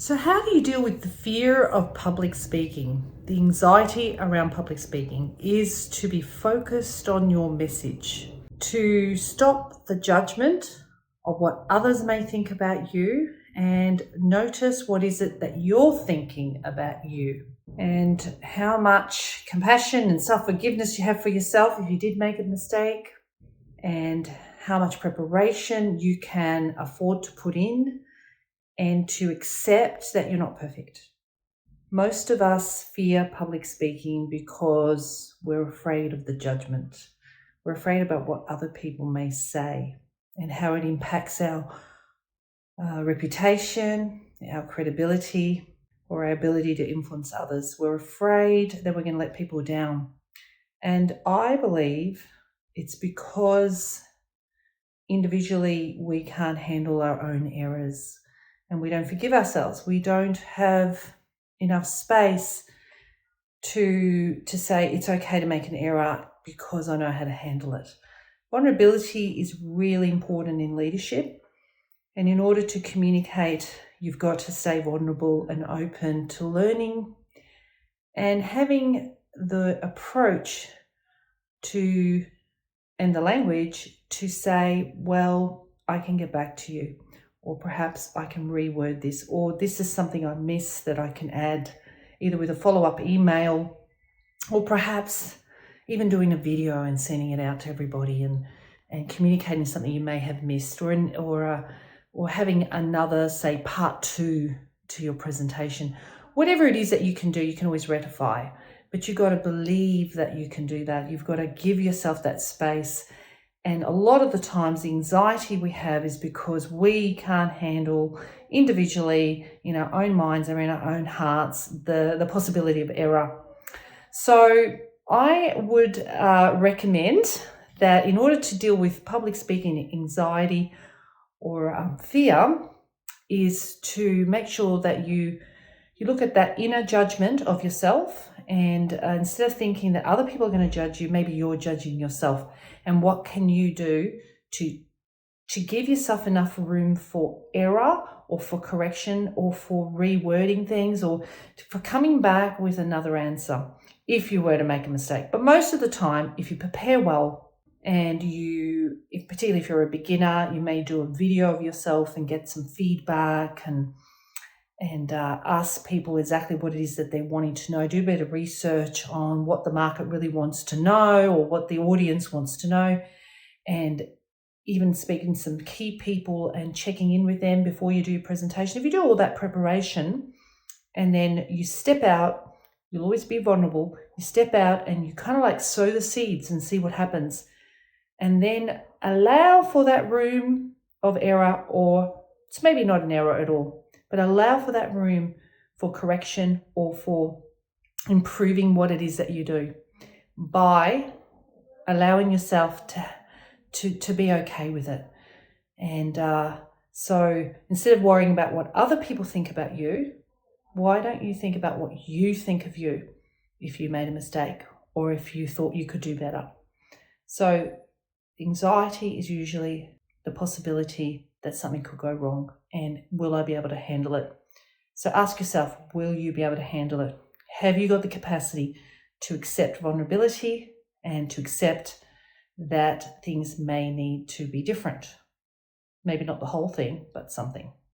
So how do you deal with the fear of public speaking? The anxiety around public speaking is to be focused on your message, to stop the judgment of what others may think about you and notice what is it that you're thinking about you and how much compassion and self-forgiveness you have for yourself if you did make a mistake, and how much preparation you can afford to put in and to accept that you're not perfect. Most of us fear public speaking because we're afraid of the judgment. We're afraid about what other people may say and how it impacts our reputation, our credibility, or our ability to influence others. We're afraid that we're going to let people down. And I believe it's because individually we can't handle our own errors. And we don't forgive ourselves. We don't have enough space to say it's okay to make an error because I know how to handle it. Vulnerability is really important in leadership. And in order to communicate, you've got to stay vulnerable and open to learning and having the approach to and the language to say, well, I can get back to you. Or perhaps I can reword this, or this is something I missed that I can add, either with a follow-up email, or perhaps even doing a video and sending it out to everybody and communicating something you may have missed, or having another, say, part 2 to your presentation. Whatever it is that you can do, you can always rectify, but you've got to believe that you can do that. You've got to give yourself that space. And a lot of the times the anxiety we have is because we can't handle individually in our own minds or in our own hearts the possibility of error. So I would recommend that in order to deal with public speaking anxiety or fear is to make sure that you look at that inner judgment of yourself, and instead of thinking that other people are going to judge you, maybe you're judging yourself. And what can you do to give yourself enough room for error or for correction or for rewording things or for coming back with another answer if you were to make a mistake. But most of the time, if you prepare well and particularly if you're a beginner, you may do a video of yourself and get some feedback and ask people exactly what it is that they're wanting to know. Do a bit of research on what the market really wants to know or what the audience wants to know, and even speaking to some key people and checking in with them before you do your presentation. If you do all that preparation and then you step out, you'll always be vulnerable. You step out and you kind of like sow the seeds and see what happens. And then allow for that room of error, or it's maybe not an error at all, but allow for that room for correction or for improving what it is that you do by allowing yourself to be okay with it. And so instead of worrying about what other people think about you, why don't you think about what you think of you if you made a mistake or if you thought you could do better? So anxiety is usually the possibility that something could go wrong, and will I be able to handle it? So ask yourself, will you be able to handle it? Have you got the capacity to accept vulnerability and to accept that things may need to be different? Maybe not the whole thing, but something.